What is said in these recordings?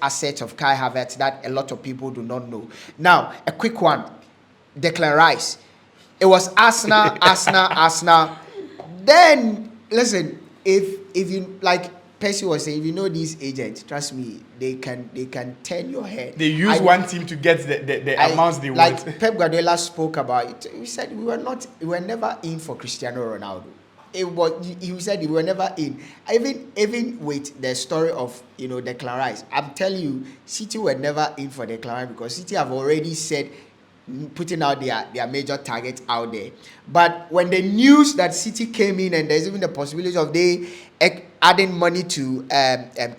assets of Kai Havertz that a lot of people do not know. Now, a quick one. Declan Rice. It was Arsenal. Then, listen, if you, like Percy was saying, if you know these agents, trust me, they can turn your head. They use one team to get the amounts they want. Like Pep Guardiola spoke about it. He said we were never in for Cristiano Ronaldo. He said we were never in. Even with the story of Declan Rice, I'm telling you, City were never in for Declan Rice because City have already said, putting out their major targets out there. But when the news that City came in and there's even the possibility of they adding money to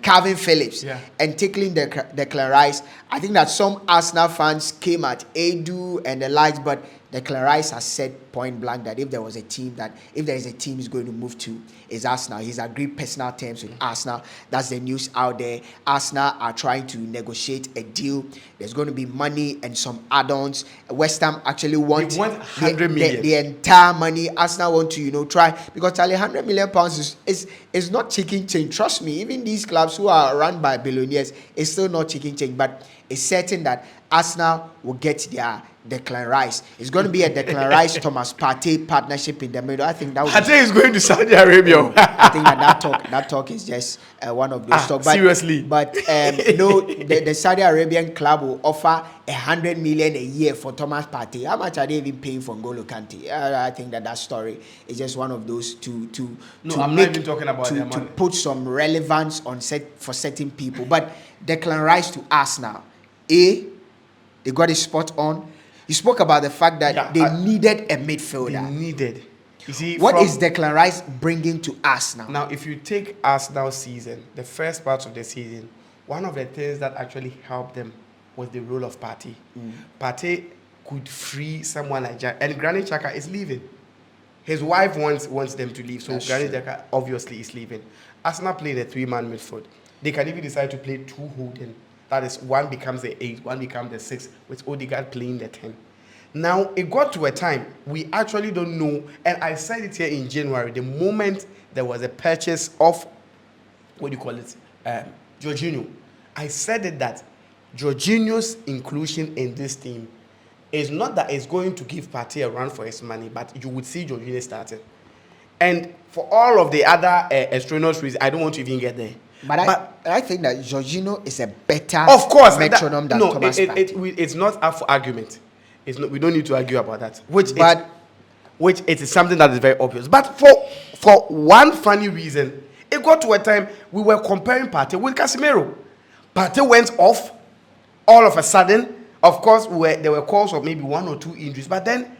Calvin Phillips and tackling Declan Rice, I think that some Arsenal fans came at Edu and the likes, but Declan Rice has said point blank that if there is a team he's going to move to, is Arsenal. He's agreed personal terms with Arsenal. That's the news out there. Arsenal are trying to negotiate a deal. There's going to be money and some add-ons. West Ham actually want 100 million. The entire money. Arsenal want to try, because Charlie, 100 million pounds is not chicken change. Trust me, even these clubs who are run by billionaires, it's still not chicken change. But it's certain that Arsenal will get their Declan Rice. It's going to be a Declan Rice Thomas Partey partnership in the middle. I think that Partey is going to Saudi Arabia. I think that talk is just one of those talks. Seriously, but the Saudi Arabian club will offer 100 million a year for Thomas Partey. How much are they even paying for N'Golo Kante? I think that story is just one of those to I'm not even talking about to put some relevance on for certain people. But Declan Rice to Arsenal, they got his spot on. You spoke about the fact that they needed a midfielder. You see, what is Declan Rice bringing to Arsenal? Now, if you take Arsenal season, the first part of the season, one of the things that actually helped them was the role of Partey. Partey could free someone like Jack, and Granit Xhaka is leaving. His wife wants them to leave, so Granit Xhaka obviously is leaving. Arsenal play the 3-man midfield. They can even decide to play 2 holding. That is, one becomes the 8, one becomes the 6, with Odegaard playing the 10. Now, it got to a time, we actually don't know, and I said it here in January, the moment there was a purchase of, Jorginho. I said it that Jorginho's inclusion in this team is not that it's going to give Partey a run for his money, but you would see Jorginho starting. And for all of the other extraneous reasons, I don't want to even get there. But I think that Jorginho is a better metronome than Thomas Partey. It's not up for argument. It's not, we don't need to argue about that. Which it is something that is very obvious. But for one funny reason, it got to a time we were comparing Partey with Casemiro. Partey went off all of a sudden. Of course, there were calls of maybe 1 or 2 injuries. But then,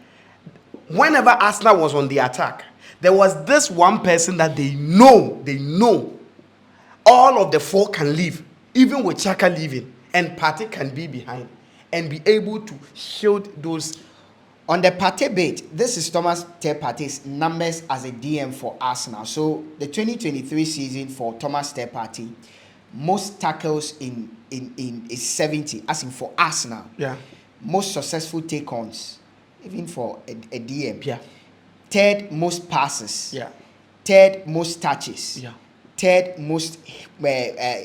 whenever Arsenal was on the attack, there was this one person that they know all of the 4 can leave, even with Xhaka leaving, and Partey can be behind and be able to shield those. On the Partey bit, this is Thomas Partey's numbers as a DM for Arsenal. So the 2023 season for Thomas Partey, most tackles in is 70, as in for Arsenal. Yeah. Most successful take-ons, even for a DM. Yeah. Third most passes. Yeah. Third most touches. Yeah. Third most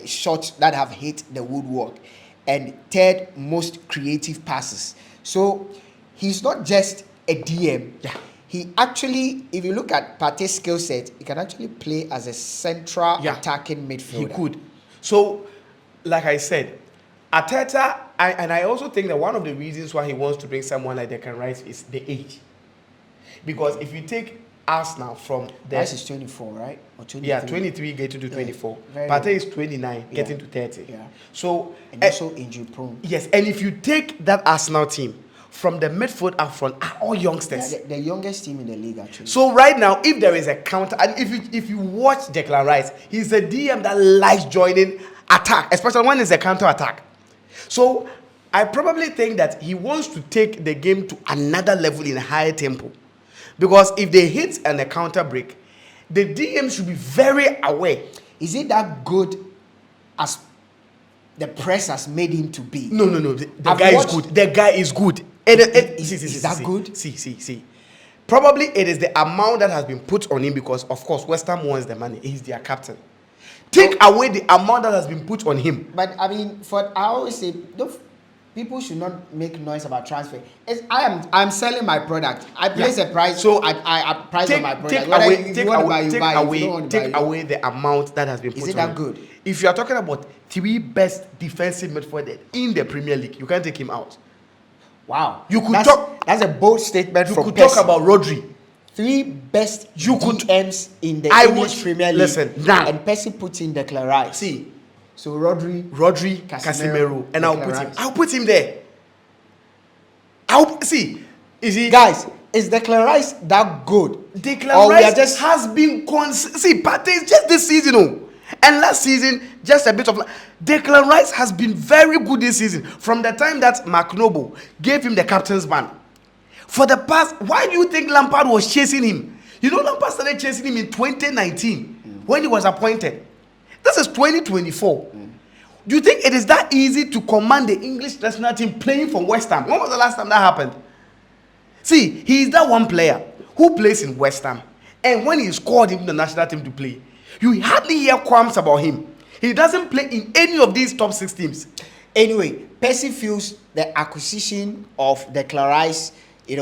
shots that have hit the woodwork, and third most creative passes. So he's not just a DM. Yeah. He actually, if you look at Partey's skill set, he can actually play as a central attacking midfielder. He could. So, like I said, Arteta, I also think that one of the reasons why he wants to bring someone like Declan Rice is the age. Because if you take Arsenal from the... Rice is 24, right? Or 23? Yeah, 23 getting to 24. Partey is 29 getting to 30. Yeah. So... And also injury prone. Yes, and if you take that Arsenal team, from the midfield up front are all youngsters. Yeah, the youngest team in the league, actually. So right now, if there is a counter, and if you watch Declan Rice, he's a DM that likes joining attack, especially when it's a counter attack. So I probably think that he wants to take the game to another level in a higher tempo. Because if they hit and a counter break, the DM should be very aware. Is it that good as the press has made him to be? No. The guy is good. The guy is good. Is that good? See. Probably it is the amount that has been put on him because, of course, West Ham wants the money. He's their captain. Take away the amount that has been put on him. But I mean, I always say, people should not make noise about transfer. I'm selling my product. I place a price. So I price on my product. Take away the amount that has been put on. Is it that good? If you are talking about 3 best defensive midfielders in the Premier League, you can't take him out. Wow. That's a bold statement. You could talk about Rodri. 3 best DMs in the English Premier League. Listen, now. And Percy puts in Declan Rice. See. So Rodri, Casemiro, and I'll put him there. Guys, is Declan Rice that good? Declan Rice has been but it's just this season, and last season just a bit of. Declan Rice has been very good this season from the time that Mark Noble gave him the captain's band. For the past, why do you think Lampard was chasing him? You know, Lampard started chasing him in 2019 when he was appointed. This is 2024. Do you think it is that easy to command the English national team playing for West Ham? When was the last time that happened? See, he is that one player who plays in West Ham. And when he is called in the national team to play, you hardly hear qualms about him. He doesn't play in any of these top 6 teams. Anyway, Percy feels the acquisition of Declan Rice,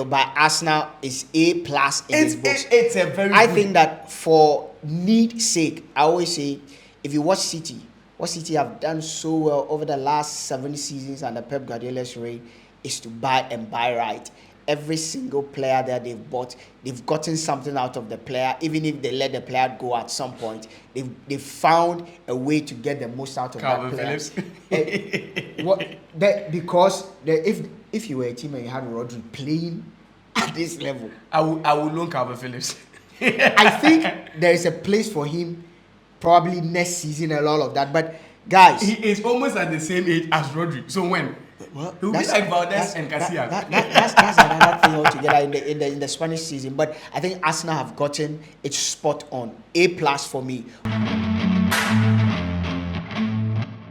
by Arsenal is A+ in his books. It's a very. I think that for need's sake, I always say, if you watch City, what City have done so well over the last 7 seasons under Pep Guardiola's reign is to buy and buy right. Every single player that they've bought, they've gotten something out of the player. Even if they let the player go at some point, they've found a way to get the most out of Calvin that player. Because if you were a team and you had Rodri playing at this level, I will loan Calvin Phillips. I think there is a place for him probably next season and all of that. But guys, he is almost at the same age as Rodri. So when? Well, he'll be like Valdez and Casillas. That's another thing altogether in the Spanish season. But I think Arsenal have gotten it spot on. A+ for me.